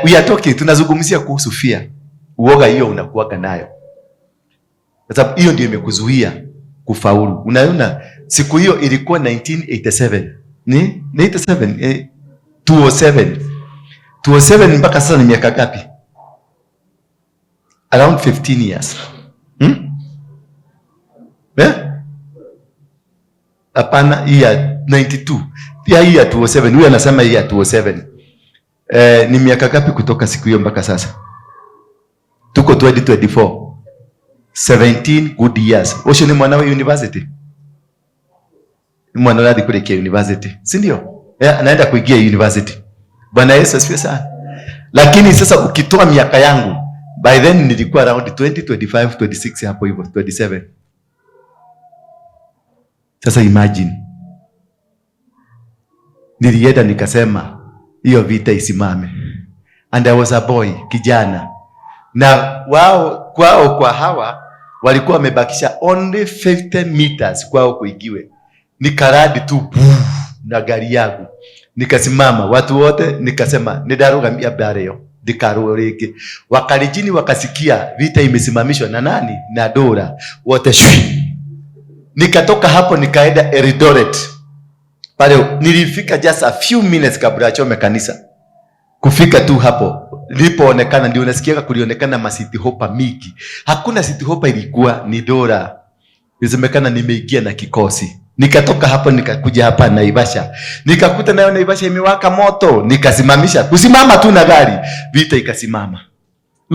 we are talking, tunazungumzia kuhusu fear. Uoga hiyo unakuwaga nayo. Kwa sababu hiyo ndio imekuzuia kufaulu. Unaona siku hiyo ilikuwa 1987. Ni 87 207 mpaka sasa ni miaka ngapi? Around 15 years. Hapana, hii ya 92. Pia hii ya 207. Huyu anasema hii ya 207. Ni miaka ngapi kutoka siku hiyo mpaka sasa? Tuko 2024. 17 good years. Osho ni mwana wa university. Ni mwana radi kuelekea university. Si ndio? Anaenda kuingia university. Bwana Yesu asifiwe sana. Lakini sasa ukitoa miaka yangu, by then nilikuwa around 20, 25, 26 hapo hivyo, 27. Sasa imagine. Nilienda nikasema hiyo vita isimame. And I was a boy, kijana. Na wao kwa hawa walikuwa wamebakisha only 50 meters kwao kuigiwe. Nikaradi tu na gari yangu. Nikasimama watu wote nikasema nidarugamia bareo dikarureke. Wakalijini wakasikia vita imesimamishwa na nani? Na Dora. Wote shui. Nikatoka hapo nikaenda Eldoret. Pale nilifika just a few minutes kabla chome kanisa. Kufika tu hapo nilipoonekana ndio unasikia kulionekana masiti hopa miki. Hakuna city hopa, ilikuwa ni Dora. Nisemekana nimeingia na kikosi. Nikatoka hapo nikakuja hapa Naivasha. Nikakuta nayo Naivasha imewaka moto. Nikasimamisha. Kusimama tu na gari. Vita ikasimama.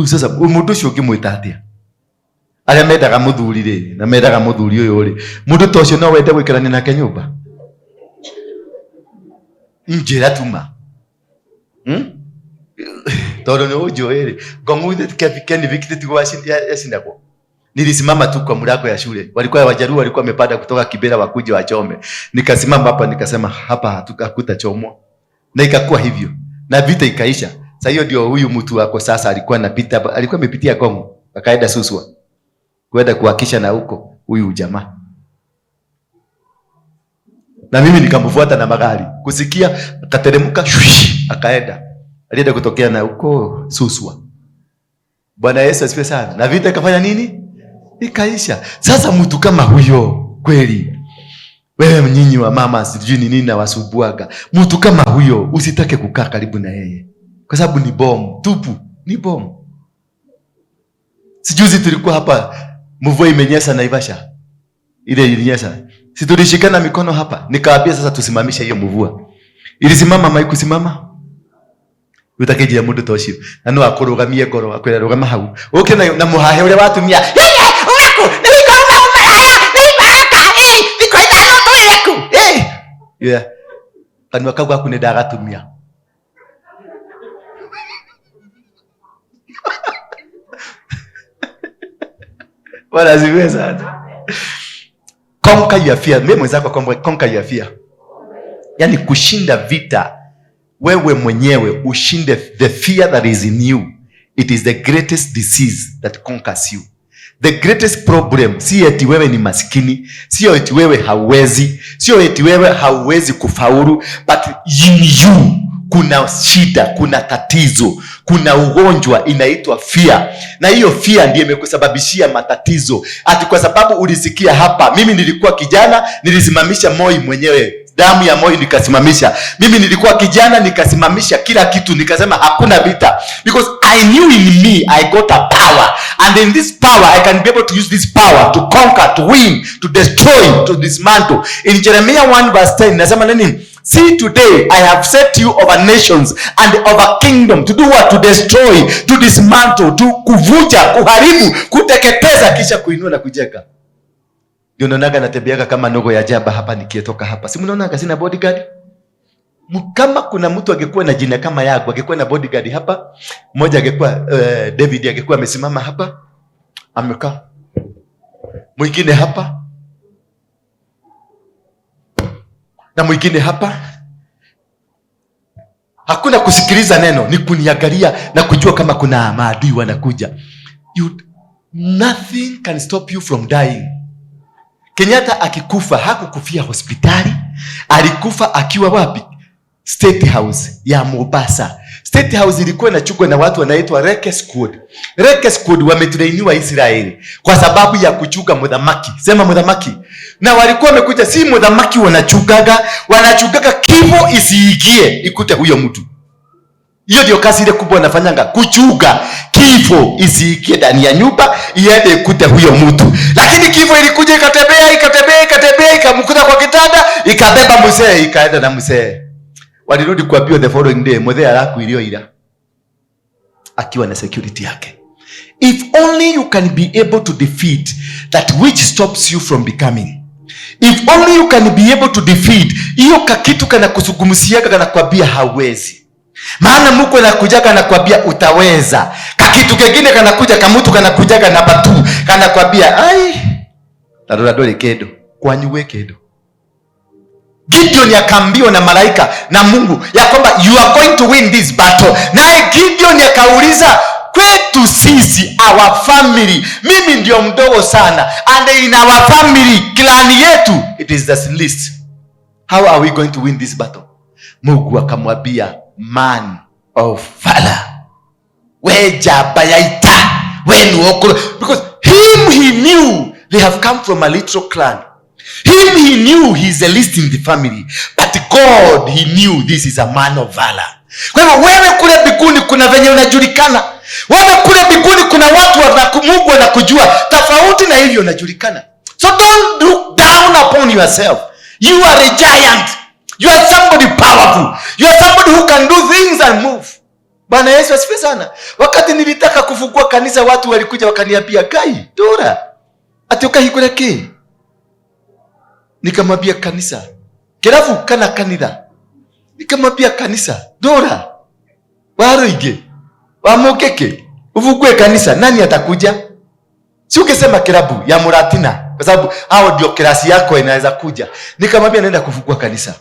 Sasa umudushi ukimwitatia. Ala medaga muthurire na medaga muthuri uyu ri. Mundu tocio no wende gwikarania nake nyumba. Njira tuma. Todo ni ujoere. Gongude tikafikendi vikiti yasindago. Nilisimama tu kwa mlango ya shule. Walikuwa Wajaruo walikuwa wamepanda kutoka Kibera wakuja wachome. Nikasimama hapa nikasema hapa hatutakutachomwa. Na ikakuwa hivyo. Na vita ikaisha. Sasa hiyo ndio huyu mtu wako sasa alikuwa anapita, alikuwa amepitia Kongo. Akaenda Suswa. Kwenda kuhakisha na huko huyu jamaa. Na mimi nikamfuata na magari. Kusikia akateremka akaenda. Alienda kutokea na huko Suswa. Bwana Yesu asifiwe sana. Na vita ikafanya nini? Ikaisha. Sasa mtu kama huyo kweli, wewe mnyinyi wa mama sijui ni nini na wasubuaga, mtu kama huyo usitake kukaa karibu na yeye, kwa sababu ni bomu tupu, ni bomu. Sijuzi tulikuwa hapa, mvua imenyesha Naivasha, ile ilinyesha, si tulishikana mikono hapa, nikawaambia sasa tusimamishe hiyo mvua. Ilisimama maikusimama. Utakeje ya mundu toshio nano akurugamie ngoro akwira rugama hau uke na muhahe ule watumia uraku niko umaya niko ithano toireku yeah kanwa kagwa kune ndagatumia wala ziweza conquer your fear. Mimi mwenzako conquer your fear, yani kushinda vita. Wewe mwenyewe ushinde the fear that is in you. It is the greatest disease that conquers you. The greatest problem si eti wewe ni maskini, sio eti wewe hauwezi, sio eti wewe hauwezi kufaulu, but in you kuna shida, kuna tatizo, kuna ugonjwa inaitwa fear. Na hiyo fear ndiyo imekusababishia matatizo. Ati kwa sababu ulisikia hapa, mimi nilikuwa kijana, nilisimamisha Moi mwenyewe. Damu ya Moi nikasimamisha. Mimi nilikuwa kijana nikasimamisha kila kitu, nikasema hakuna vita. Because I knew in me I got a power. And in this power I can be able to use this power to conquer, to win, to destroy, to dismantle. In Jeremiah 1:10 nasema nini? See, today I have set you over nations and over kingdom. To do what? To destroy, to dismantle, to kuvuja, kuharibu, kuteketeza, kisha kuinua na kujenga. Ndio naonaga natembeaga kama ndogo ya jaba hapa nikietoka hapa. Si mnaonaga sina bodyguard? Kama kuna mtu angekuwa na jina kama yako, angekuwa na bodyguard hapa. Mmoja angekuwa David, angekuwa amesimama hapa, amekaa. Mwingine hapa. Na mwingine hapa. Hakuna kusikiliza neno, ni kuniangalia na kujua kama kuna maadui wanakuja. Nothing can stop you from dying. Kenyatta akikufa hakukufia hospitali, alikufa akiwa wapi? State House ya Mombasa. State House ilikuwa inachukua na watu wanaitwa Reke Squad. Reke Squad wametrainiwa Israeli kwa sababu ya kuchuka mudhamaki. Sema mudhamaki. Na walikuwa wamekuja, si mudhamaki wanachukaga kifo isiingie ikute huyo mtu. Hiyo ndio kazi ile kubwa wanafanyanga, kuchuga kifo isiingie ndani ya nyumba iende ikute huyo mtu. Lakini kifo ilikuja ikatembea ikamkuta kwa kitanda, ikabeba mzee ikaenda na mzee. Walirudi kuambiwa the following day mzee alakuilioila akiwa na security yake. If only you can be able to defeat that which stops you from becoming. If only you can be able to defeat hiyo kakitu kana kuzungumziaga kana kwambia hawezi. Maana Mungu anakujaga anakuambia utaweza. Kakitu kingine kanakuja kamutu kanakujaga na batu kanakwambia ai tadoradole kedo kwanyuwe kedo. Gideon akaambiwa na malaika na Mungu ya kwamba you are going to win this battle. Naye Gideon akauliza, kwetu sisi, our family, mimi ndio mdogo sana, and in our family, klani yetu, it is the least. How are we going to win this battle? Mungu akamwambia, man of valor, weja bayaita wenu okolo, because him he knew they have come from a little clan. Him he knew he is the least in the family, but God he knew this is a man of valor. Kwa hivyo wewe kule mbinguni kuna venye unajulikana. Wewe kule mbinguni kuna watu wa Mungu wanakujua tofauti na hivyo unajulikana. So don't look down upon yourself. You are a giant. You are somebody powerful. You are somebody who can do things and move. Bwana Yesu asifiwe sana. Wakati nilitaka kufungua kanisa watu walikuja wakaniambia, "Kai, Dora, ati ukahikureke." Nikamwambia kanisa, "Kirafu kana kanitha." Nikamwambia kanisa, "Dora, waroige, wamokeke, ufungue kanisa, nani atakuja?" Si ukisema kilabu ya Muratina, kwa sababu hao ndio kirasi yako inaweza kuja. Nikamwambia naenda kufungua kanisa.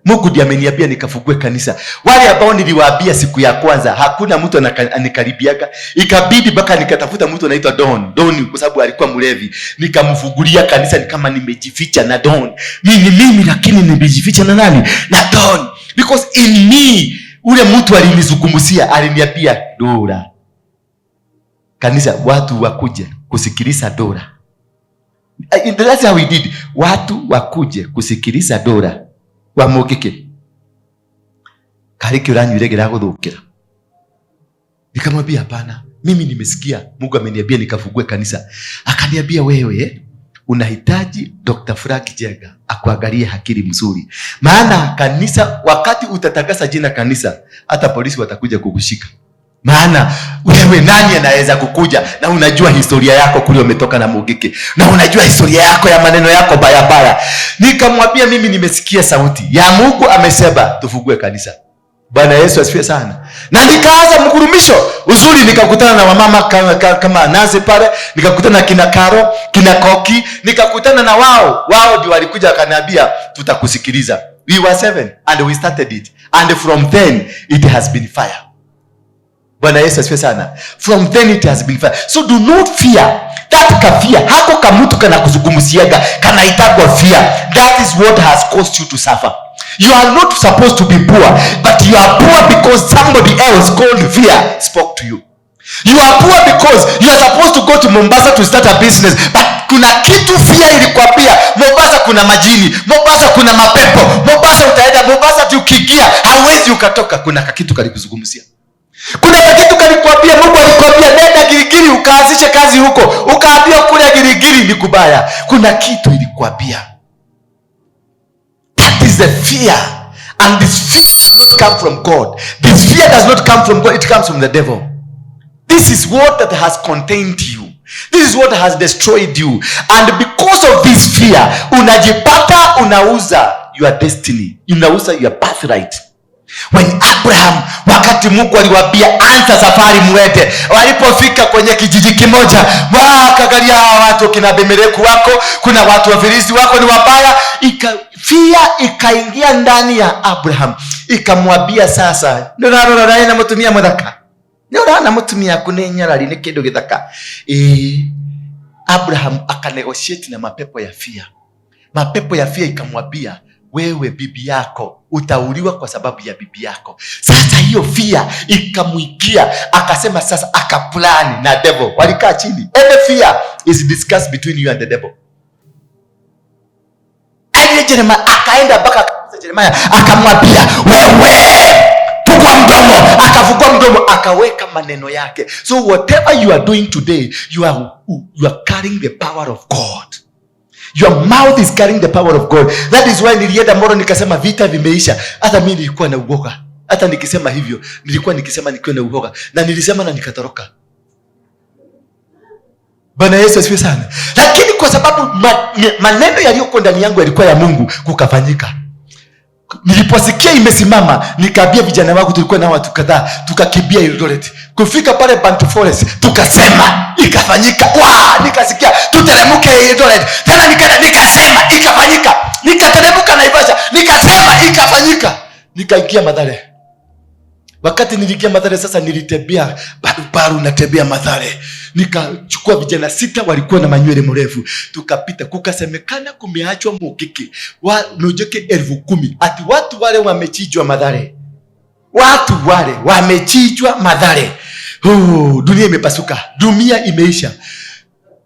Mungu ndiye ameniambia nikafungue kanisa. Wale ambao niliwaambia siku ya kwanza hakuna mtu anikaribiaga. Ikabidi mpaka nikatafuta mtu anaitwa Don kwa sababu alikuwa mlevi. Nikamfungulia kanisa ni kama nimejificha na Don. Mimi lakini nimejificha na nani? Na Don. Because in me ule mtu alinizungumzia, aliniambia, "Dora, kanisa watu wakuje kusikiliza Dora." That's how we did. Watu wakuje kusikiliza Dora. Wa mugike kariki uranyuregera guthukira. Nikamwambia hapana, mimi nimesikia Mungu ameniambia nikafungue kanisa. Akaniambia, wewe unahitaji Dr. Frank Jega akuangalie hakiri mzuri, maana kanisa wakati utatangaza jina kanisa hata polisi watakuja kukushika. Maana wewe nani anaweza kukuja na unajua historia yako kule umetoka na Mugike, na unajua historia yako ya maneno yako baya. Nikamwambia mimi nimesikia sauti ya Mungu amesema tufungue kanisa. Bwana Yesu asifiwe sana. Na nikaanza mkurumisho uzuri, nikakutana na wamama kama Naze pale, nikakutana na kina Karo, kina Koki, nikakutana na wao ndio walikuja wakaniambia tutakusikiliza. We were 7 and we started it, and from then it has been fire. Bwana Yesu asifiwe sana. From then it has been fire. So do not fear. That kafia hako kamutu kana kuzungumziaga kana itagwa fear. That is what has caused you to suffer. You are not supposed to be poor, but you are poor because somebody else called fear spoke to you. You are poor because you are supposed to go to Mombasa to start a business, but kuna kitu fear ilikwambia, Mombasa kuna majini, Mombasa kuna mapepo, Mombasa utaenda Mombasa tukikia hauwezi ukatoka. Kuna kitu kalikuzungumzia. Kuna kitu kalikwambia, Mungu alikwambia nenda Girigiri ukaanzishe kazi huko, ukaambia kule Girigiri ni kubaya. Kuna kitu ilikwambia. That is the fear, and this fear does not come from God. This fear does not come from God, it comes from the devil. This is what that has contained you. This is what has destroyed you. And because of this fear, unajipata unauza your destiny, unauza your birthright. When Abraham, wakati Mungu aliwaambia anza safari muende, walipofika kwenye kijiji kimoja, wakagalia watu kina Abimeleku wako, kuna watu wa Filisti wako ni wabaya, fear ikaingia ndani ya Abraham, ikamwambia sasa, ndio na mtumia mudhaka. Ndio na mtumia kunenyara ni kidogo githaka. Abraham akanegotiate na mapepo ya fear. Mapepo ya fear ikamwambia, wewe bibi yako utauliwa kwa sababu ya bibi yako. Sasa hiyo fear ikamwikia, akasema sasa, akaplani na devil. Walikaa chini. Every fear is discussed between you and the devil. Jeremiah akaenda mpaka Jeremiah akamwambia, wewe fungua mdomo. Akafungua mdomo, akaweka maneno yake. So whatever you are doing today, you are carrying the power of God. Your mouth is carrying the power of God. That is why nilienda Moro nikasema vita vimeisha. Hata mimi nilikuwa na uoga. Hata nikisema hivyo, nilikuwa nikisema nikiwa na uoga. Na nilisema na nikatoroka. Bwana Yesu asifiwe sana. Lakini kwa sababu maneno yaliyokuwa ndani yangu yalikuwa ya Mungu, kukafanyika. Niliposikia imesimama, nikaambia vijana wangu, tulikuwa na watu kadhaa, tukakimbia Eldoret. Kufika pale Bantu Forest, tukasema, ikafanyika. Nikasikia tuteremke Eldoret. Tena nikasema, ikafanyika. Nikateremka Naivasha, nikasema, ikafanyika. Nikaingia Mathare. Wakati niliingia Mathare sasa, nilitembea baru natembea Mathare. Nikachukua vijana 6 walikuwa na manywele mrefu. Tukapita, kukasemekana kumeachwa Mugiki Mujiki 10,000. Ati watu wale wamechijwa Mathare. Watu wale wamechijwa Mathare. Dunia imepasuka. Dunia imeisha.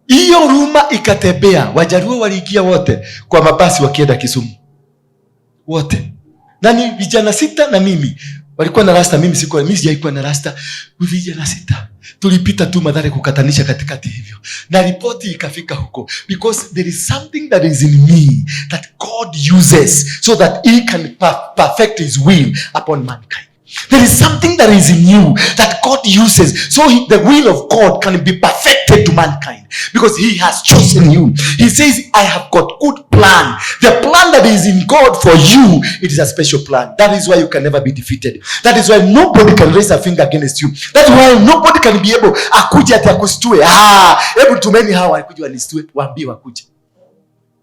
Hiyo ruma ikatembea. Wajaruo waliingia wote kwa mabasi wakienda Kisumu. Wote. Nani vijana 6 na mimi. Walikuwa na rasta, mimi sijaikuwa na rasta. Vijana 6. Tulipita tu Mathare kukatanisha katikati hivyo. Na ripoti ikafika huko. Because there is something that is in me that God uses so that he can perfect his will upon mankind. There is something that is in you that God uses so the will of God can be perfected to mankind. Because he has chosen you. He says, I have got good plan. The plan that is in God for you, it is a special plan. That is why you can never be defeated. That is why nobody can raise a finger against you. That is why nobody can be able akuja ati akustue. Hebu tumeni hawa walikuja wanistue, waambie wakuja.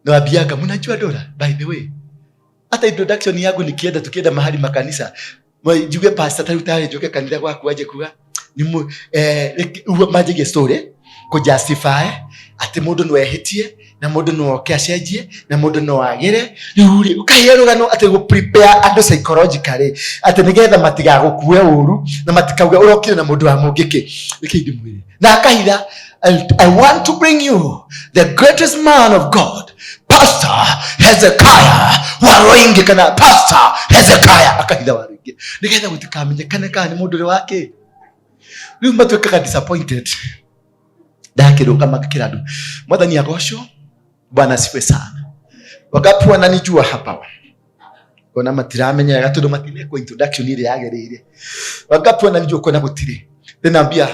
Na wabiaga, mnajua Dora, by the way. Hata introduction yangu tukienda mahali makanisa, mjuge pastor tarutare joke kanitha gwaku aje kuga ni majige story ko justify ati mundu no ehitie na mundu no okiacenjie na mundu no agire riuri ukahierugano ati go prepare andu psychologically ati nigetha matigagukue uru na matikauga urokire na mundu wa Mugiki ikindi mwiri na akahitha. I want to bring you the greatest man of God, Pastor Hezekiah Waroingi. Kana Pastor Hezekiah akahitha Waroingi nigetha gutikamenyekane kana ni mundu wake. Riu matwekaga disappointed ndakiruka makiradu. Mwathani agocwo. Bwana asifiwe sana. Wagapi wananijua hapa? Kuna matiramenya gatundu matineko introduction ile yagereire. Wagapi wananijua kuna gutire? Ninaambia,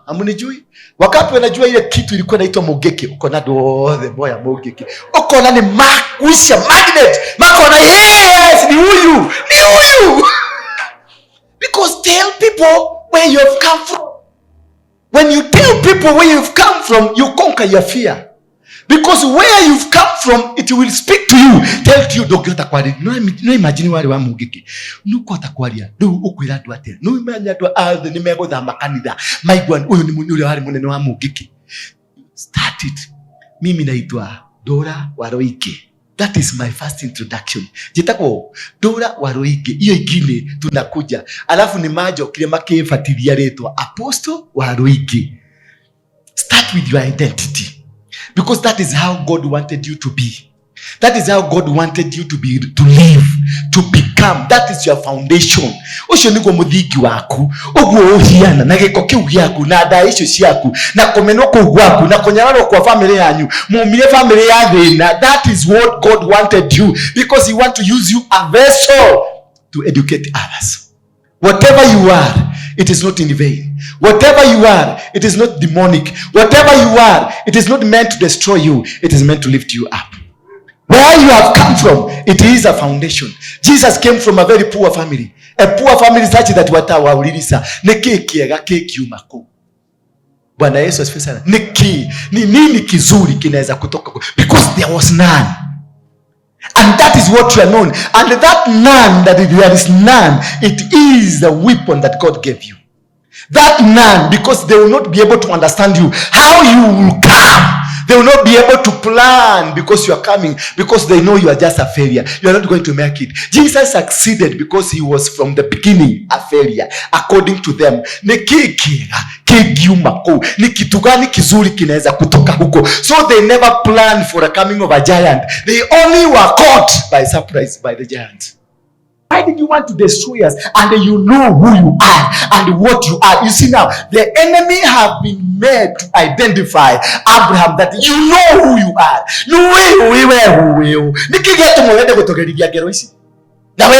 amunijui? Wagapi wanajua ile kitu ilikuwa inaitwa Mugiki? Uko na the boy Mugiki. Uko na ni makusha magnet. Makona yes, ni huyu. Because tell people where you have come from. When you tell people where you've come from, you conquer your fear. Because where you've come from, it will speak to you. Tell you, don't get a quarry. No imagine where you are Mugiki. No quarter quarry. No ukwira tu ate. No imagine tu the nimego da makanida. My one, uyu ni munuri wale munene wa Mugiki. Start it. Mimi naitwa Dora Waroingi. That is my first introduction. Jitako Dora Waroingi. Iyo ingine tunakuja. Alafu ni majo kile makefatilia retwa Apostle Waroingi. Start with your identity. Because that is how God wanted you to be. That is how God wanted you to be, to live, to become. That is your foundation. Ucio niguo muthigi waku. Uguo uhiana na giko kiu giaku na nda icio ciaku na kumenwo ku gwaku na kunyararwo kwa family yanyu. Mumire family ya thina. That is what God wanted you, because he want to use you a vessel to educate others. Whatever you are, it is not in vain. Whatever you are, it is not demonic. Whatever you are, it is not meant to destroy you. It is meant to lift you up. Where you have come from, it is a foundation. Jesus came from a very poor family. A poor family such that watawaulilisa niki kiega kikiuma ku. Bwana Yesu asifiwe sana. Ni nini kizuri kinaweza kutoka ku? Because there was none. And that is what you are known. And that none, that there is none, it is the weapon that God gave you. That none, because they will not be able to understand you, how you will come They will not be able to plan because you are coming, because they know you are just a failure. You are not going to make it. Jesus succeeded because he was from the beginning a failure, according to them. Ni kitu gani kizuri kinaweza kutoka huko? So they never planned for the coming of a giant. They only were caught by surprise by the giant. Why did you want to destroy us? And you know who you are and what you are. You see now, the enemy have been made to identify Abraham, that you know who you are. Now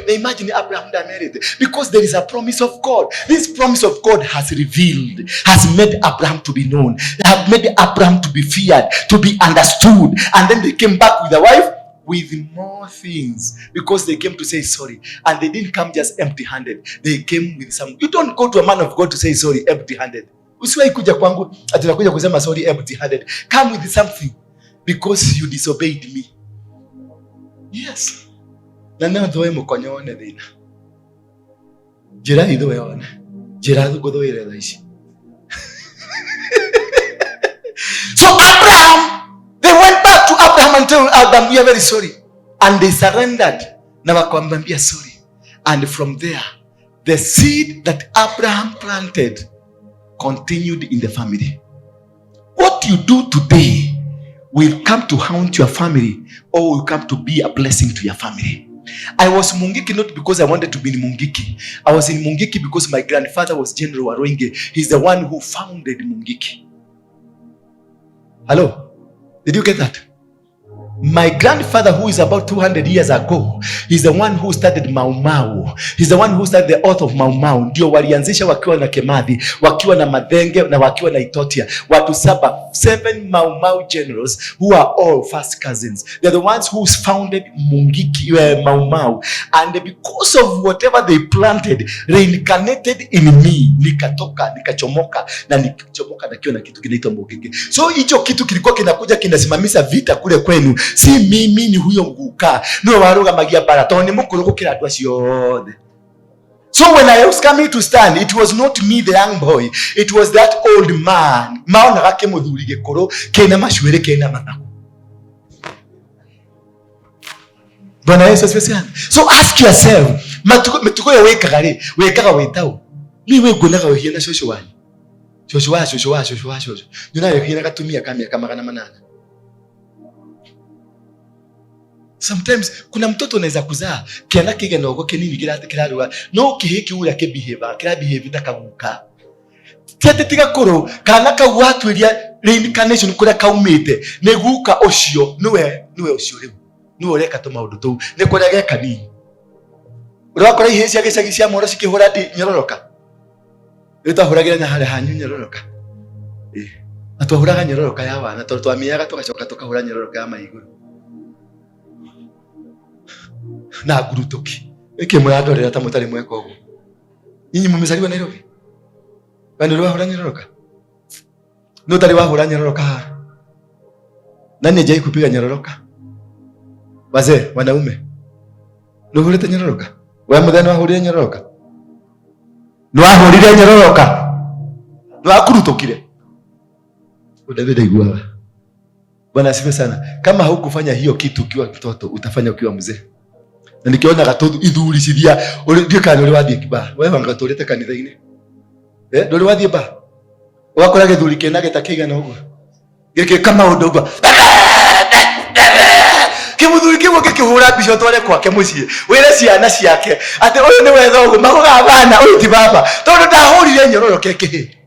imagine Abraham that married, because there is a promise of God. This promise of God has revealed, has made Abraham to be known, have made Abraham to be feared, to be understood. And then they came back with a wife with more things, because they came to say sorry, and they didn't come just empty-handed. They came with some. You don't go to a man of God to say sorry empty-handed. Usiwahi kuja kwangu atakuja kusema sorry empty-handed. Come with something, because you disobeyed me. Yes. Na nao doe mukonyone thina. Jira itho yone. Jira guthoire thaici. So Abraham, they went back to Abraham and told Abraham, we are very sorry. And they surrendered. Na wakamwambia sorry. And from there, the seed that Abraham planted continued in the family. What you do today will come to haunt your family, or will come to be a blessing to your family. I was Mungiki not because I wanted to be in Mungiki. I was in Mungiki because my grandfather was General Waroinge. He's the one who founded Mungiki. Hello? Did you get that? My grandfather, who is about 200 years ago, he's the one who started Mau Mau. He's the one who started the author of Mau Mau. Ndio walianzisha wakiwa na Kimathi, wakiwa na Mathenge na wakiwa na Itotia. Watu 7 Mau Mau generals who are all first cousins. They're the ones who founded Mungiki, Mau Mau. And because of whatever they planted, reincarnated in me. Nikatoka, nikachomoka, na nikichomoka na kiwa na kitu kinaitwa Mungiki. So hicho kitu kilikuwa kinakuja kinasimamisha vita kule kwenu. Si mimi ni huyo nguka. No waruga magia bara. Ni mukuru gukira andu acio. So when I was coming to stand, it was not me, the young boy. It was that old man. Maona gake muthuri gikuru kena macuire kena mathaku. Bwana Yesu asifiwe. So ask yourself, matuko ya wekaga wetao. Ni we gunaga wehiana shosho wani. Shosho. Nuna yehiana gatumia kama magana manana. Sometimes kuna mtoto unaweza kuzaa kiana kige nogo kinini kirarua no kihiki ura ke behave takaguka tiga koro kana ka watwiria reincarnation kura kaumite neguka ucio niwe ucio riu niwe ureka to maundu tu ni kuria geka nini urakora ihe cia gicagi cia moro cikihura ndi nyororoka itahuragira na hare hanyu nyororoka atwahuraga nyororoka ya wana to twamiaga tugacoka tukahura nyororoka ya maiguru na gurutoki eke muradorera ta mutari mweka ugu nyinyi mumezaliwa Nairobi bando wahura nyororoka no tari wahura nyororoka nani jai kupiga nyororoka wazee wanaume no huleta nyororoka wewe mudhani wahurire nyororoka no wahurire nyororoka no akurutokire udavida igwa. Bwana asifiwe sana. Kama hukufanya hiyo kitu ukiwa mtoto utafanya ukiwa mzee. Na nikiona gatoto ithuri cithia ndio kana uri wathie kiba wewe wangatorete kanitha-ini nduri wathie ba wakora githuri kena getakiga na ugo gike kama undu kimuthuri kiwo gikihura bisho tware kwake mucie wire ciana ciake ati uyu ni wetha ugo magoga bana uyu ti baba tondu ndahurire nyororoke kihi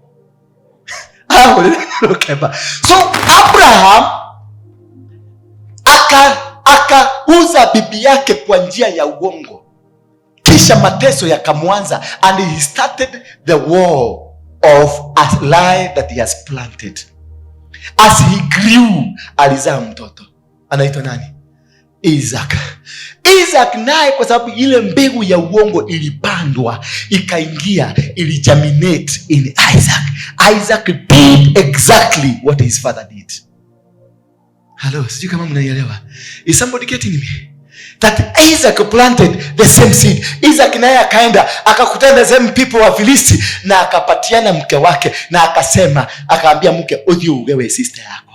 ahurire nyororoke ba. So Abraham akauza bibi yake kwa njia ya uongo, kisha mateso yakamwanza, and he started the war of a lie that he has planted. As he grew, alizaa mtoto anaitwa nani? Isaac. Isaac naye kwa sababu ile mbegu ya uongo ilipandwa, ikaingia, iligerminate in Isaac. Isaac did exactly what his father did. Hello, sijui kama mnaielewa. Is somebody getting me? That Isaac planted the same seed. Isaac naye akaenda akakutana the same people wa Filisti na akapatiana mke wake na akasema, akaambia mke, "Odio ugewe sister yako."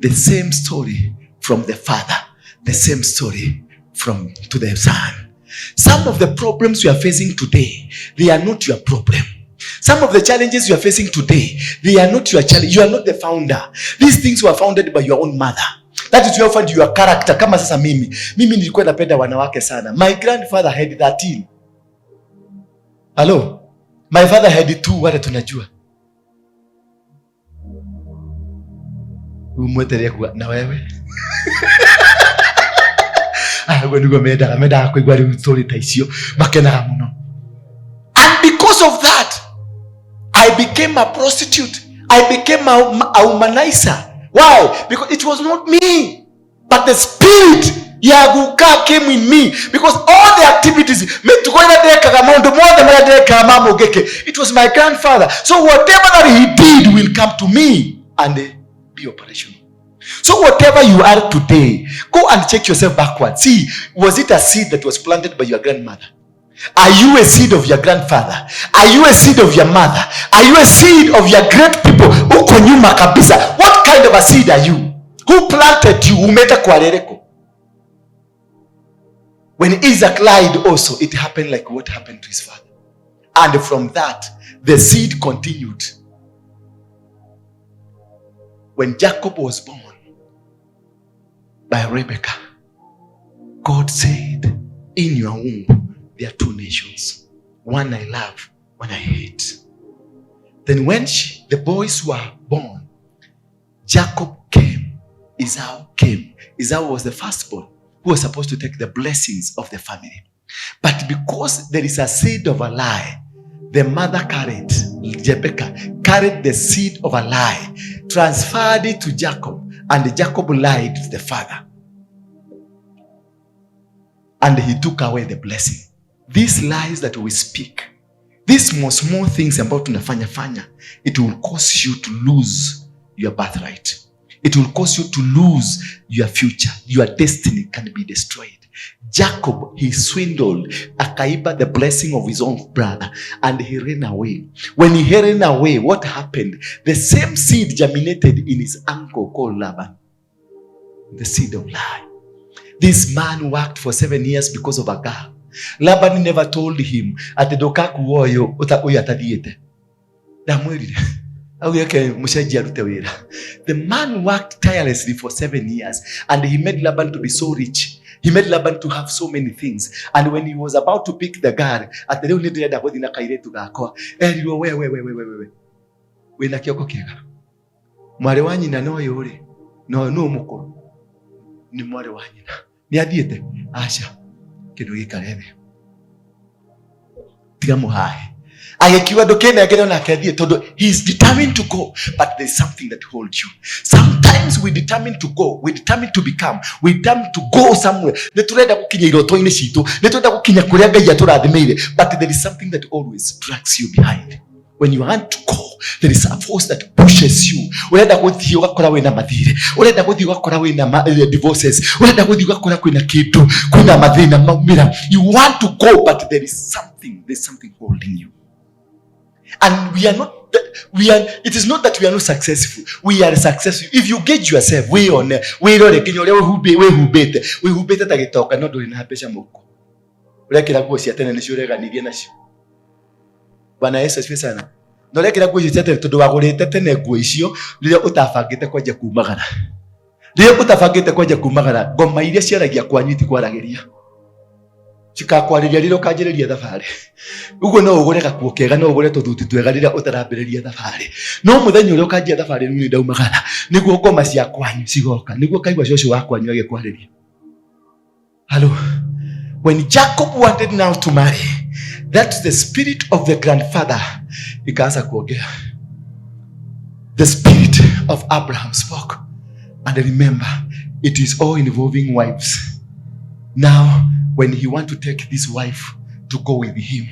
The same story from the father, the same story to the son. Some of the problems you are facing today, they are not your problem. Some of the challenges you are facing today, they are not your challenge. You are not the founder. These things were founded by your own mother. That is where you find your character. Kama sasa mimi nilikuwa napenda wanawake sana. My grandfather had 13. Hello? My father had 2, wale tunajua. Umwetelea kwa na wewe. Meda kwa story taisio makena muno. And because of that, I became a prostitute. I became a womanizer. Why? Because it was not me, but the spirit Yaguka came in me. Because all the activities, it was my grandfather. So whatever that he did will come to me and be operational. So whatever you are today, go and check yourself backward. See, was it a seed that was planted by your grandmother? Are you a seed of your grandfather? Are you a seed of your mother? Are you a seed of your great people? Uko nyuma kabisa. What kind of a seed are you? Who planted you? Umeta kwarereko. When Isaac lied also, it happened like what happened to his father. And from that, the seed continued. When Jacob was born by Rebekah, God said, in your womb, there are 2 nations. One I love, one I hate. Then when the boys were born, Jacob came, Esau came. Esau was the firstborn who was supposed to take the blessings of the family. But because there is a seed of a lie, the mother Rebekah carried the seed of a lie, transferred it to Jacob, and Jacob lied to the father. And he took away the blessing. These lies that we speak, these small things about tunafanya, it will cause you to lose your birthright. It will cause you to lose your future. Your destiny can be destroyed. Jacob, he swindled, akaiba the blessing of his own brother, and he ran away. When he ran away, what happened? The same seed germinated in his uncle called Laban. The seed of lie. This man worked for 7 years because of a girl. Laban never told him at the dokaku woyo uyo atadiete. The man worked tirelessly for 7 years, and he made Laban to be so rich. He made Laban to have so many things. And when he was about to pick the girl, at the only day that was in a kaire to go, we na kioko kiega. Mware wanyi na no yore. No mukuru. Ni mware wanyi na. Ni adiete. Asha. Kino gikarebe. Tiga muhae. Agekiwa dokene ageno na akadie todo. He is determined to go, but there is something that holds you. Sometimes we determine to go, we determine to become, we determine to go somewhere. Neturenda kukinya iroto-ini citu, neturenda kukinya kuria Ngai aturathimire, but there is something that always drags you behind. When you want to go, there is a force that pushes you. Urenda guthii ugakora wina mathire, urenda guthii ugakora wina divorces, urenda guthii ugakora kwina kindu, kwina mathina maumira. You want to go, but there is something holding you. And it is not that we are not successful. We are successful. If you gauge yourself, we rore kinyore we hubete tagitoka no nduri na pesha muko. Urekera guo cia tene nicio ureganirie nacio. Bwana Yesu asifiwe sana. Ndorekera guo cia tene tondu wagurite tene guo icio riria utabangite kwanja kumagara. Riria utabangite kwanja kumagara, ngoma iria ciaragia kwanyu iti kwaragiria. Chikakwariria riro kanjiriria thabari. Uguo no ugure gakuo kega, no ugure tuthuti twega rira utarambiriria thabari. No muthenya uria ukanjia thabari ni ndaumagara. Niguo ngoma cia kwanyu cigoka. Niguo kaigwa ciocio wa kwanyu agikwariria. Hello. When Jacob wanted now to marry, that's the spirit of the grandfather. Ikaanza kuongea. The spirit of Abraham spoke. And remember, it is all involving wives. Now, when he want to take this wife to go with him,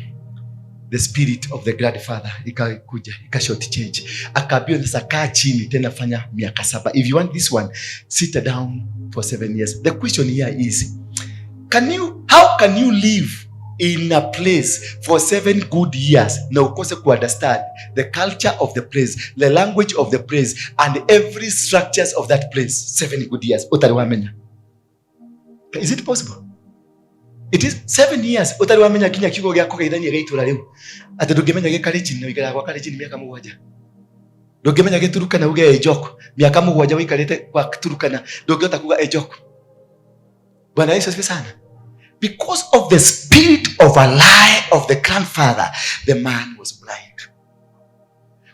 the spirit of the grandfather ikakuja, ikashort change. Akaambia sasa kaa chini tena fanya miaka 7. If you want this one, sit down for 7 years. The question here is, how can you live in a place for 7 good years na ukose ku understand the culture of the place, the language of the place, and every structures of that place, 7 good years utariwamenya. Is it possible? It is 7 years utariwamenya kinya kigo gya kugeithania gaitura riu ati ndungemenya gikari na wikara kwa kari miaka 7. Ndungemenya giturukana uge ejoko miaka 7 wikarite kwa turukana ndungehota kuga ejoko. Bwana Yesu asifiwe sana. Because of the spirit of a lie of the grandfather, the man was blind.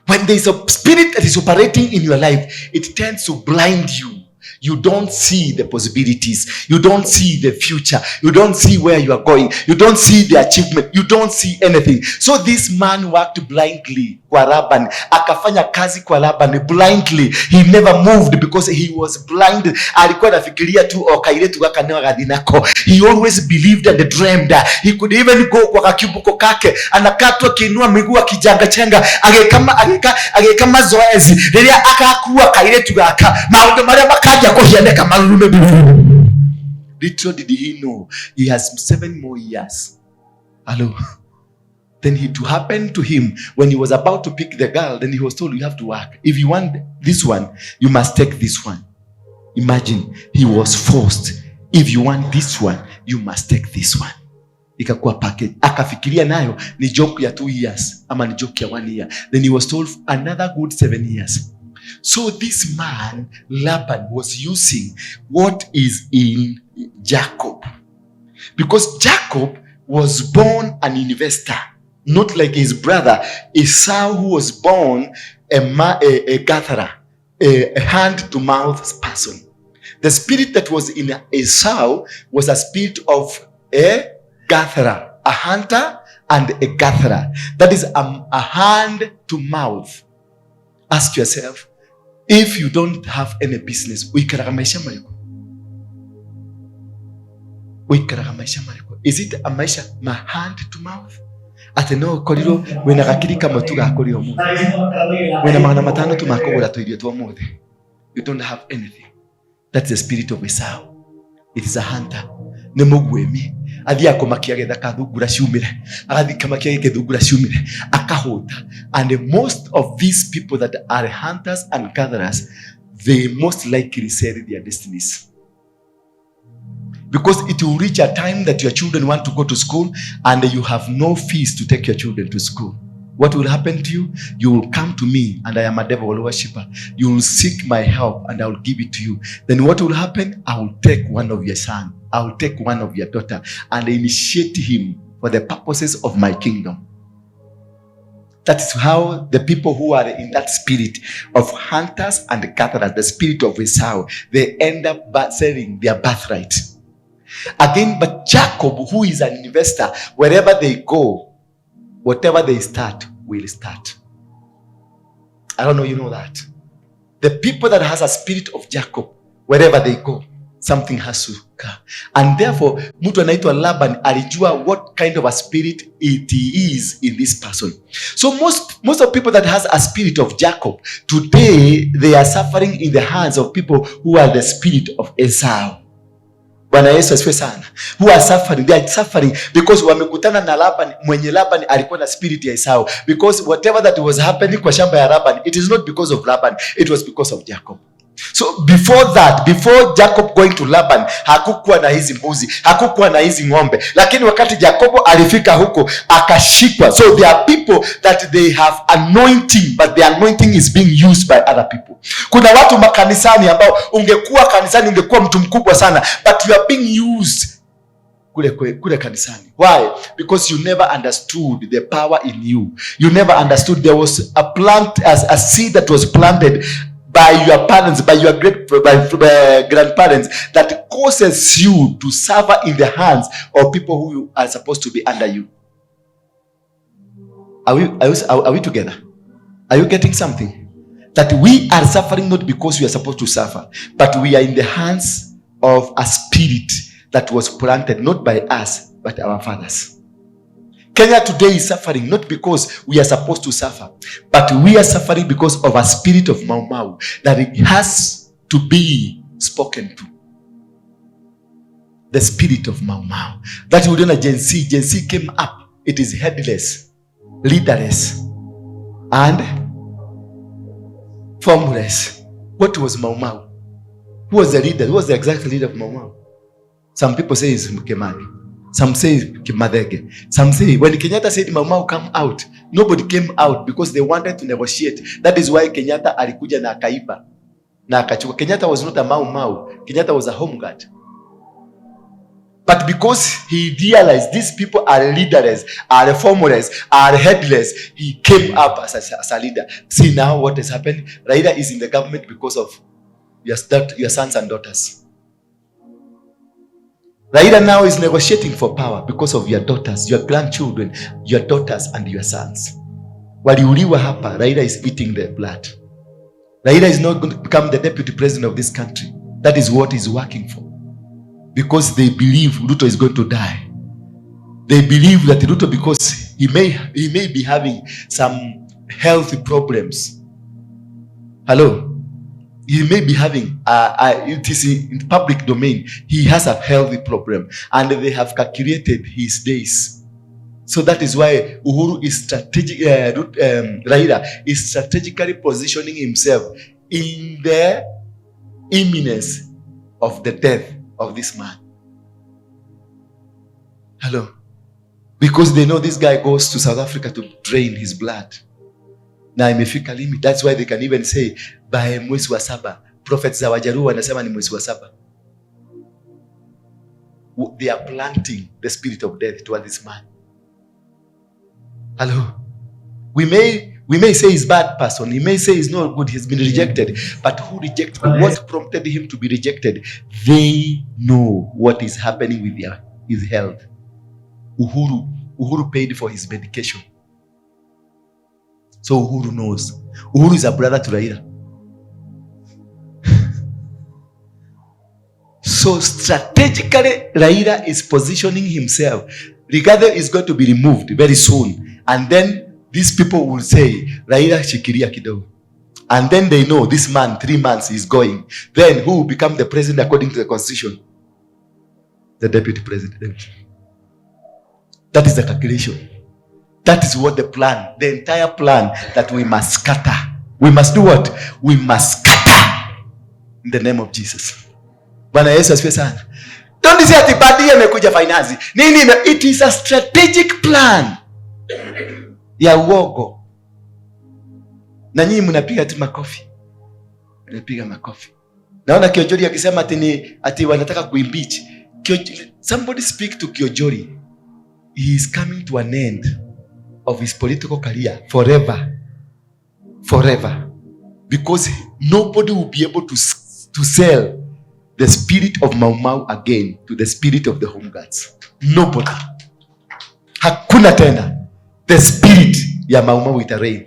When there is a spirit that is operating in your life, it tends to blind you. You don't see the possibilities. You don't see the future. You don't see where you are going. You don't see the achievement. You don't see anything. So this man worked blindly kwa Laban. Akafanya kazi kwa Laban blindly. He never moved because he was blind. Alikuwa anafikiria tu okaire tu kaka gadinako. He always believed and dreamed. He could even go kwa kakibuko kake. Anakatwa kiinua miguu akijanga chenga. Agekama zoezi. Riria akakuwa kaire tu kaka. Maundu maria makaja kohiandeka malume bibi. Little did he know he has 7 more years. Hello. Then it happened to him when he was about to pick the girl, then he was told, you have to work. If you want this one, you must take this one. Imagine, he was forced. If you want this one, you must take this one. Ikakuwa package. Akafikiria nayo ni joke ya 2 years ama ni joke ya 1 year. Then he was told another good 7 years. So this man, Laban, was using what is in Jacob. Because Jacob was born an investor, not like his brother Esau, who was born a gatherer, a hand-to-mouth person. The spirit that was in Esau was a spirit of a gatherer, a hunter and a gatherer. That is a hand-to-mouth. Ask yourself, if you don't have any business, is it a maisha ma hand to mouth? Ate no koriro wena gakiri kamatu gakuri omu. Wena magana matano tu makogora tuirio tu omuthe. You don't have anything. That's the spirit of Esau. It is a hunter. Ne mugwemi. Athi akomakia getha kathungura ciumire. Agathi kamakia gethungura ciumire. Akahota. And most of these people that are hunters and gatherers, they most likely sell their destinies. Because it will reach a time that your children want to go to school and you have no fees to take your children to school. What will happen to you? You will come to me and I am a devil worshipper. You will seek my help and I will give it to you. Then what will happen? I will take one of your son. I will take one of your daughter and initiate him for the purposes of my kingdom. That is how the people who are in that spirit of hunters and gatherers, the spirit of Esau, they end up selling their birthright. Again, but Jacob, who is an investor, wherever they go, whatever they start, will start. I don't know, you know that. The people that has a spirit of Jacob, wherever they go, something has to come. And therefore, mtu anaitwa Laban alijua what kind of a spirit it is in this person. So most of people that has a spirit of Jacob, today they are suffering in the hands of people who are the spirit of Esau. Bwana Yesu asifiwe sana. Who are suffering, they are suffering because wamekutana na Laban, mwenye Laban alikuwa na spirit ya Esau. Because whatever that was happening kwa shamba ya Laban, it is not because of Laban, it was because of Jacob. So before that, before Jacob going to Laban, hakukuwa na hizi mbuzi, hakukuwa na hizi ng'ombe. Lakini wakati Jacob alifika huko, akashikwa. So there are people that they have anointing, but the anointing is being used by other people. Kuna watu makanisani ambao ungekuwa kanisani, ungekuwa mtu mkubwa sana, but you are being used kule kanisani. Why? Because you never understood the power in you. You never understood there was a plant, as a seed that was planted by your parents, by your grandparents, that causes you to suffer in the hands of people who are supposed to be under you. Are we together? Are you getting something? That we are suffering not because we are supposed to suffer, but we are in the hands of a spirit that was planted not by us, but our fathers. Kenya today is suffering not because we are supposed to suffer, but we are suffering because of a spirit of Mau Mau that it has to be spoken to. The spirit of Mau Mau. That you know, Gen Z. Gen Z came up. It is headless, leaderless, and formless. What was Mau Mau? Who was the leader? Who was the exact leader of Mau Mau? Some people say it's Mkemani. Some say Kimadege. Some say when Kenyatta said Mau Mau come out, nobody came out because they wanted to negotiate. That is why Kenyatta alikuja na akaiba na akachukua. Kenyatta was not a Mau Mau. Kenyatta was a home guard. But because he realized these people are leaderless, are formless, are headless, he came up as a leader. See now what has happened? Raila is in the government because of your sons and daughters. Raila now is negotiating for power because of your daughters, your grandchildren, your daughters and your sons. Waliuliwa hapa, Raila is eating their blood. Raila is not going to become the deputy president of this country. That is what he's working for. Because they believe Ruto is going to die. They believe that Ruto, because he may be having some health problems. Hello? He may be having, it is in public domain, he has a healthy problem. And they have calculated his days. So that is why Uhuru is Raila is strategically positioning himself in the imminence of the death of this man. Hello? Because they know this guy goes to South Africa to drain his blood. Na imefika limit. That's why they can even say by mwezi wa saba. Prophets za Wajaruo wanasema ni mwezi wa saba. They are planting the spirit of death toward this man. Hello? We may say he's a bad person. He may say he's not good. He's been rejected. But who rejected him? What prompted him to be rejected? They know what is happening with his health. Uhuru paid for his medication. So Uhuru knows. Uhuru is a brother to Raila. So strategically, Raila is positioning himself. Rigathi is going to be removed very soon. And then these people will say, Raila shikilia kidogo. And then they know this man, 3 months is going. Then who will become the president according to the constitution? The deputy president. That is the calculation. That is what the plan, the entire plan, that we must scatter. We must do what? We must scatter in the name of Jesus. Bwana Yesu asifiwe sana. Don't say ati baadaye imekuja finance. Nini? It is a strategic plan ya uogo. Na nyinyi mnapiga tu makofi. Mnapiga makofi. Naona Kiojori akisema ati wanataka kuimpeach. Somebody speak to Kiojori. He is coming to an end of his political career forever. Forever. Because nobody will be able to sell the spirit of Mau Mau again to the spirit of the home guards. Nobody. Hakuna tena. The spirit ya Mau Mau ita reign.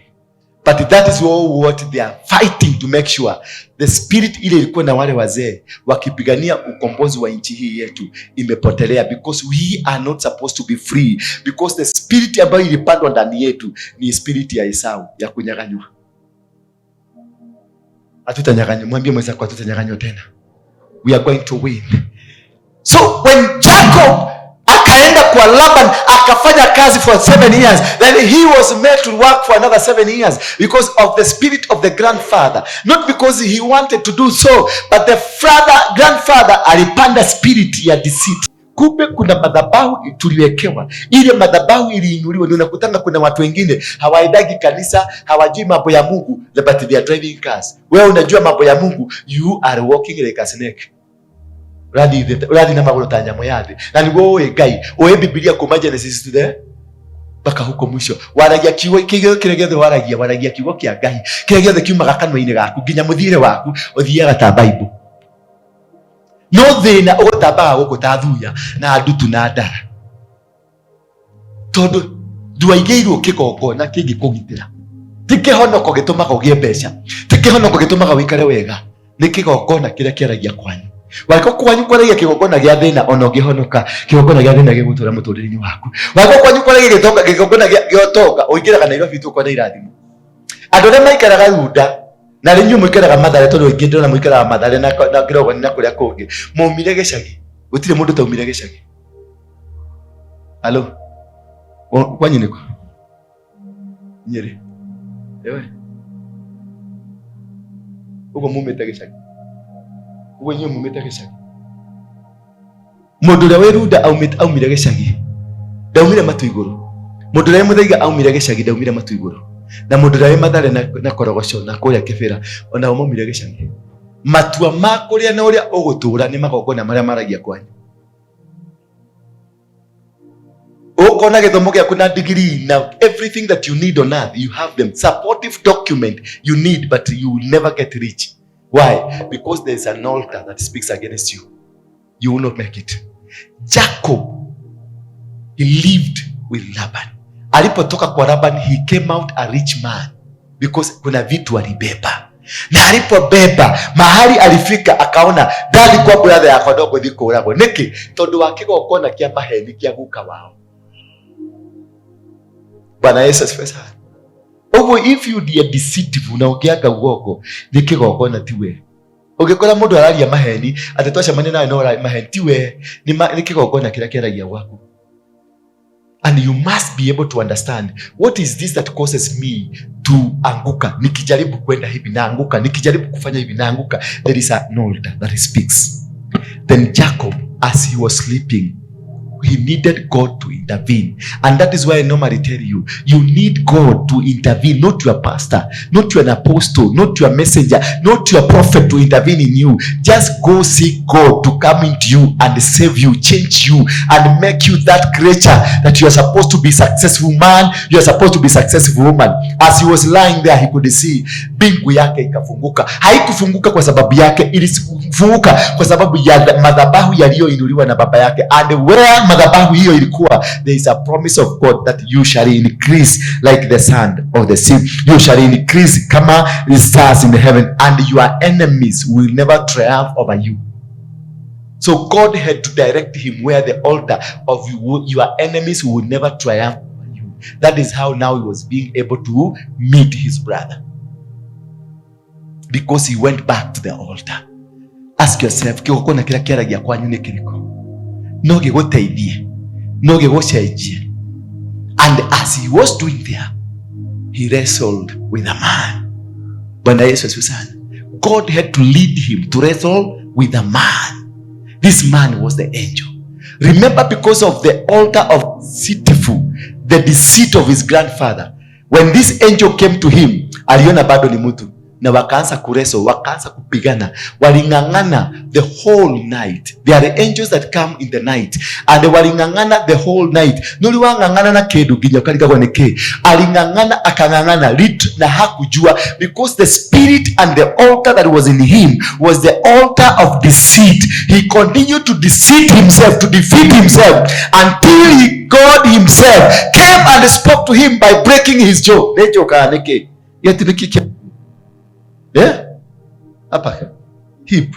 But that is all what they are fighting to make sure. The spirit ile ilikuwa na wale wazee wakipigania ukombozi wa nchi hii yetu imepotelea, because we are not supposed to be free, because the spirit ambayo ilipandwa ndani yetu ni spirit ya Esau ya kunyang'anywa. Hatutanyang'anywa. Mwambie mwenzako hatutanyang'anywa tena. We are going to win. So when Jacob akaenda kwa Laban akafanya kazi for 7 years, then he was made to work for another 7 years because of the spirit of the grandfather, not because he wanted to do so, but the grandfather alipanda spirit ya deceit. Kumbe kuna madhabahu tuliwekewa. Ile madhabahu iliinuliwa. Ndio nakutanga kuna watu wengine hawaendagi kanisa, hawajui mambo ya Mungu, but they are driving cars. Wewe unajua mambo ya Mungu, you are walking like a snake. Radi na magolo tanyamo yade. Na ni wewe Ngai, oe Biblia kuma Genesis to there baka huko mwisho. Waragia kigo kiregethe waragia kigo kia Ngai. Kiregethe kiuma gakanwa-ini gaku nginya muthire waku uthiaga ta Bible. No thina ugotambaga guku ta thuya na ndutu na ndara. Tondu ndwaigirwo kigongona kingikugitira. Ti kihonoko gitumaga ugie mbeca. Ti kihonoko gitumaga wikare wega. Ni kigongona kiria kiaragia kwanyu. Wako kwanyu kwaragia kigongona gia thina ona ungihonoka. Kigongona gia thina gigutura muturire-ini waku. Wako kwanyu kwaragia kigongona giotoka uingiraga Nairobi tu kwa irathimo. Andu aria maikaraga Runda na rinyu muikaraga Mathare, tondu ingi ndona muikaraga Mathare na Kirogo na kuria kungi, mumire gicagi Gutire mundu taumire gicagi. Halo. Kwanyu niko. Nyeri. Ewe. Ugo mumete gicagi. Ugo nyu mumete gicagi. Mundu ria wiruda aumire gicagi. Daumire matu iguru. Mundu ria muthaiga aumire gicagi daumire matu iguru. Na mundu ria mathare na korogoco na kuria kibira ona umire gicagi. Matua ma kuria na uria ugutura ni magongona maria maragia kwanyu. Ukona githomo giaku na degree. Now everything that you need on earth you have them. Supportive document you need, but you will never get rich. Why? Because there is an altar that speaks against you. You will not make it. Jacob, he lived with Laban. Alipotoka kwa Laban, he came out a rich man because kuna vitu alibeba. Na alipobeba mahali alifika akaona dali kwa brother yako dogo thiko uragwo niki tondu wa kigokona kia maheni kia guka wao. Bwana Yesu asifiwe sana. Ogo if you are deceitful na ukiaga ugogo ni kigokona tiwe. Ugikora mundu araria maheni atetwasha manena no maheni tiwe ni kigokona kira kiragia wako. And you must be able to understand what is this that causes me to anguka. Nikijaribu kwenda hivi na anguka, nikijaribu kufanya hivi na anguka. There is an altar that speaks. Then Jacob, as he was sleeping, he needed God to intervene. And that is why I normally tell you, you need God to intervene, not your pastor, not your apostle, not your messenger, not your prophet to intervene in you. Just go seek God to come into you and save you, change you, and make you that creature that you are supposed to be successful man, you are supposed to be successful woman. As he was lying there, he could see mbingu yake ikafunguka. Haikufunguka kwa sababu yake, ilifunguka kwa sababu ya madhabahu yaliyoinuliwa na baba yake. And where madhabahu hiyo ilikuwa, there is a promise of God that you shall increase like the sand of the sea. You shall increase kama the stars in the heaven, and your enemies will never triumph over you. So God had to direct him where the altar of your enemies will never triumph over you. That is how now he was being able to meet his brother, because he went back to the altar. Ask yourself, kigokona kira kiaragia kwanyu ni kiriko? No giguteithie, no gigucenjie. And as he was doing there, he wrestled with a man. Bwana Yesu asifiwe sana. God had to lead him to wrestle with a man. This man was the angel. Remember, because of the altar of deceitful, the deceit of his grandfather, when this angel came to him, aliona bado ni mtu, na wakaanza kureso, wakaanza kupigana, walingangana the whole night. There are angels that come in the night, and walingangana the whole night. Nuli wangangana na kedu ginya kalika kwa neke, alingangana akangangana lit na hakujua, because the spirit and the altar that was in him was the altar of deceit. He continued to deceive himself, to defeat himself, until God himself came and spoke to him by breaking his jaw. Nejo ka neke yeti niki. Yeah? Apa? Hip.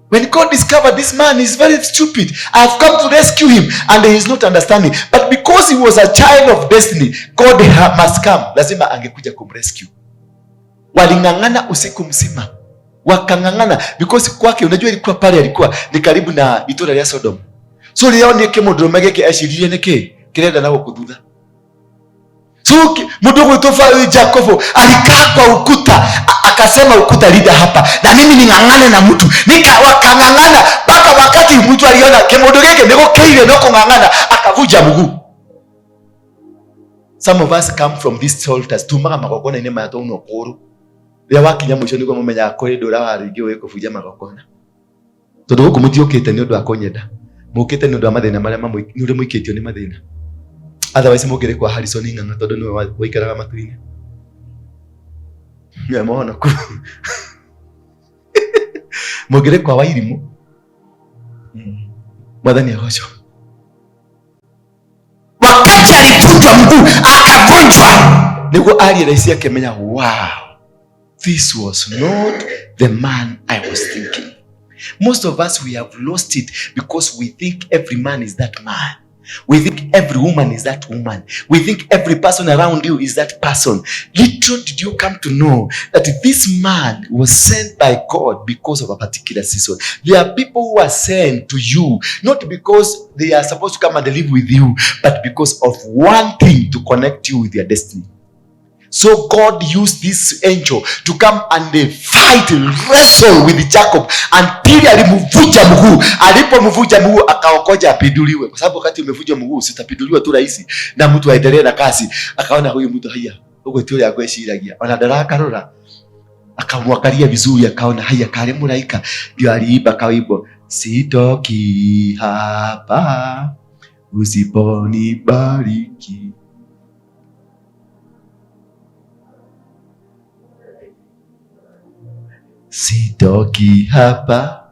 When God discovered this man is very stupid, I have come to rescue him, and he is not understanding. But because he was a child of destiny, God must come. Lazima angekuja kumrescue. Walingangana usiku mzima. Wakangangana because kwake, unajua ilikuwa pale, alikuwa ni karibu na itora ya Sodom. So leo ni kemo dromege ashiriye neke kirenda nawo kududha. So mdogo tofa Jacob alikaa kwa ukuta, akasema ukuta lida hapa na mimi ningangane na mtu. Wakangangana mpaka wakati mtu aliona kemodo geke ndiko keile noko ngangana akavuja mguu. Some of us come from these altars tumaka makokona ine mayato unokuru. Ya wakinya mwisho niko mumenya corridor aharigwe kuvuja makokona. Todo kumutio kete ni ndo akonyeda. Mukete ni ndo amathina maria mamwe ni uri muiketio ni mathina. Otherwise mugere kwa Harrison nganga todo ni waikaraga matuini. Ya mwana ku. Mugere kwa Wairimu. Mwadhani agocho. Wakati alivunjwa mguu akavunjwa, niko ali raisi yake menya, wow, this was not the man I was thinking. Most of us, we have lost it because we think every man is that man. We think every woman is that woman. We think every person around you is that person. Little did you come to know that this man was sent by God because of a particular season. There are people who are sent to you, not because they are supposed to come and live with you, but because of one thing, to connect you with your destiny. So God used this angel to come and fight, wrestle with Jacob until alimvuja mguu. Alipomvuja mguu akaokoja apiduliwe, kwa sababu wakati umevunja mguu sitapiduliwa tu rahisi na mtu aendelee na kazi. Akaona huyu mtu haya uko tuli agweshiragia ona daraka rora, akamwakalia vizuri, akaona haya kale mulaika ndio aliiba kawimbo, sitoki hapa usiponibariki. Sitoki hapa.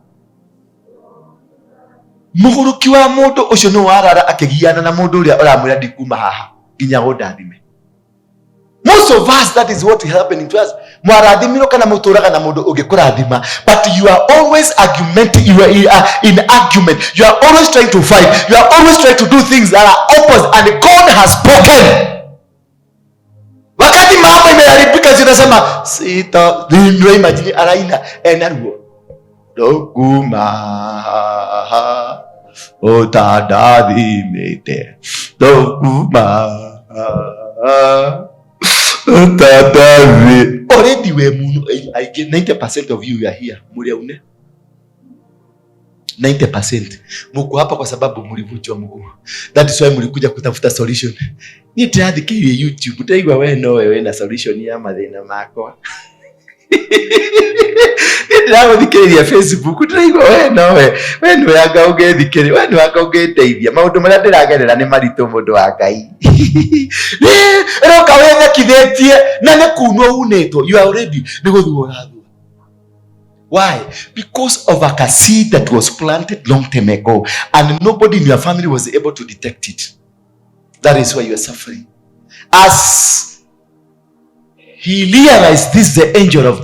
Muhuruki wa mundu ucio no warara akigiana na mundu uria uramwira ndikuma haha nginya gondathime. Most of us, that is what is happening to us. Mwarathimiro kana muturaga na mundu ungikurathima, but you are always argumentative. You are in argument. You are always trying to fight. You are always trying to do things that are opposite, and God has spoken. Wakati mambo imeharibika zinasema sita ndio imagine araina enaruo dokuma otadathimite dokuma otadathi. Already we muno, I get 90% of you are here muriaune 90% muko hapa kwa sababu mlivunjwa mguu. That is why mlikuja kutafuta solution. Ni tayari kile YouTube utaigwa wewe na solution ya mathina mako. Ni dawo dikiri ya Facebook utaigwa wewe no yanga ugethikiri wewe no yanga ugeteithia maundu maria ndiragerera ni marito mundu wa Ngai. Roka wewe kithetie na ne kunwa uneto, you are ready ni guthuo rathu. Why? Because of a seed that was planted long time ago and nobody in your family was able to detect it. That is why you are suffering. As he realized this is the angel of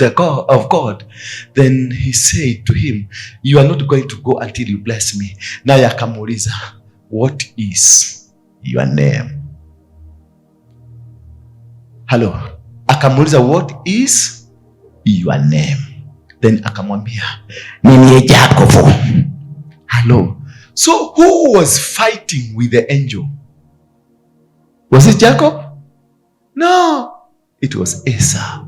God, then he said to him, you are not going to go until you bless me. Naye akamuuliza, what is your name? Hello. Akamuuliza, what is your name? Then akamwambia, mimi Jacob. Hello. So who was fighting with the angel? Was it Jacob? No. It was Esau.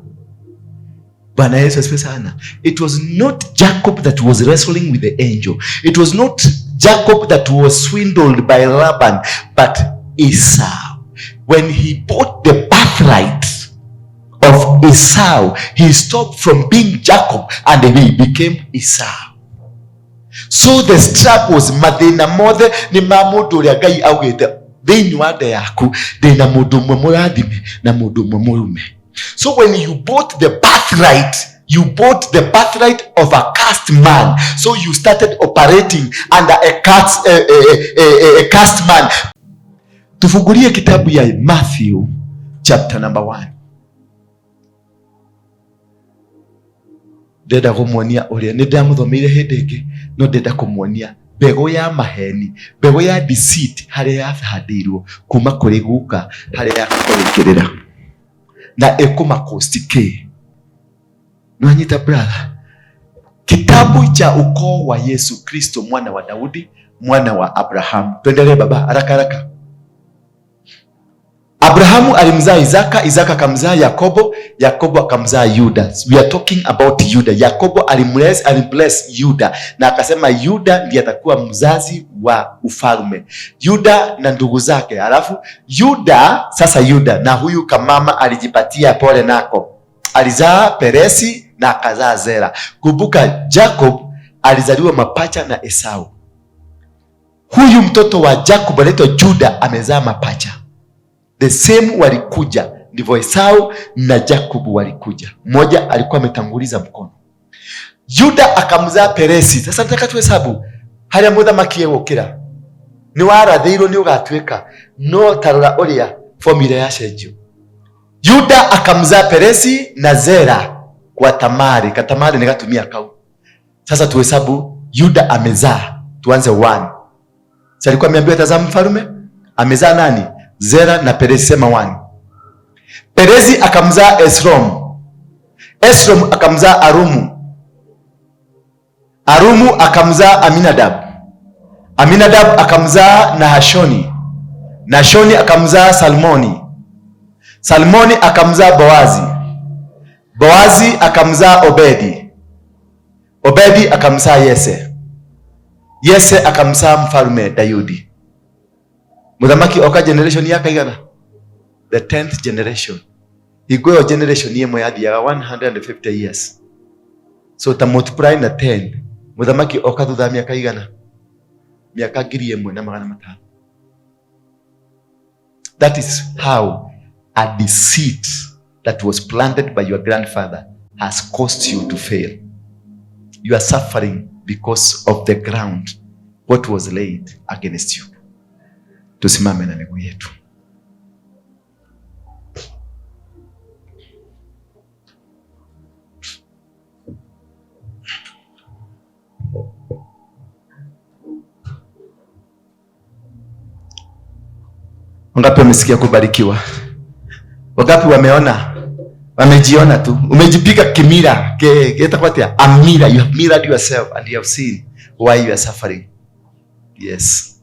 Bwana Yesu asifiwe sana. It was not Jacob that was wrestling with the angel. It was not Jacob that was swindled by Laban, but Esau. When he bought the birthright of Esau, he stopped from being Jacob and he became Esau. So the strap was mathina mothe ni mamundu uria Ngai augite thiini wa nda yaku ndina mundu mwe murathime na mundu mwe murume. So when you bought the birthright, you bought the birthright of a cursed man. So you started operating under a cursed man. Tufungulie kitabu ya Matthew chapter number 1. Ndenda kumuonia uria ni ndamuthomeire hindi ingi no ndenda kumuonia mbego ya maheni, mbego ya deceit haria yahandirwo kuma kuri guka haria yakorikirira na ekuma kostike. Nwanyita brother, kitabu cha ukoo wa Yesu Kristo, mwana wa Daudi, mwana wa Abraham. Tuendelee baba, haraka haraka. Abrahamu alimzaa Isaka, Isaka akamzaa Yakobo, Yakobo akamzaa Yuda. We are talking about Yuda. Yakobo alimbless Yuda na akasema Yuda ndiye atakuwa mzazi wa ufalme. Yuda na ndugu zake. Alafu Yuda na huyu kamama alijipatia pole nako. Alizaa Peresi na akazaa Zera. Kumbuka Jacob alizaliwa mapacha na Esau. Huyu mtoto wa Jacob anaitwa Juda amezaa mapacha. The same walikuja, ndivyo Esau na Jacob walikuja. Mmoja alikuwa ametanguliza mkono. Yuda akamzaa Peresi. Sasa nataka tuhesabu haria muthamaki egukira ni warathiirwo ni ugatwika no tarora uria formula ya cenjio. Yuda akamzaa Peresi na Zera kwa Tamari. Katamari ni gatumia kau. Sasa tuhesabu Yuda amezaa. Tuanze 1. Sasa alikuwa ameambiwa tazama mfalme Amezaa nani? Zera na Perezi. Sema 1. Perezi akamzaa Esrom. Esrom akamzaa Arumu. Arumu akamzaa Aminadab. Aminadab akamzaa Nahashoni. Nashoni akamzaa Salmoni. Salmoni akamzaa Boazi. Boazi akamzaa Obedi. Obedi akamzaa Yese. Yese akamzaa mfalme Daudi. Muthamaki oka generation yaka igana? The 10th generation. Igwe generation yemwe yathiaga 150 years. So ta multiply na 10. Muthamaki oka thutha miaka igana? Miaka 1,500. That is how a deceit that was planted by your grandfather has caused you to fail. You are suffering because of the ground what was laid against you. Tusimame na miguu yetu. Wangapi wamesikia kubarikiwa? Wangapi wameona? Wamejiona tu. Umejipika kimira. Amira. You have mirrored yourself and you have seen why you are suffering. Yes.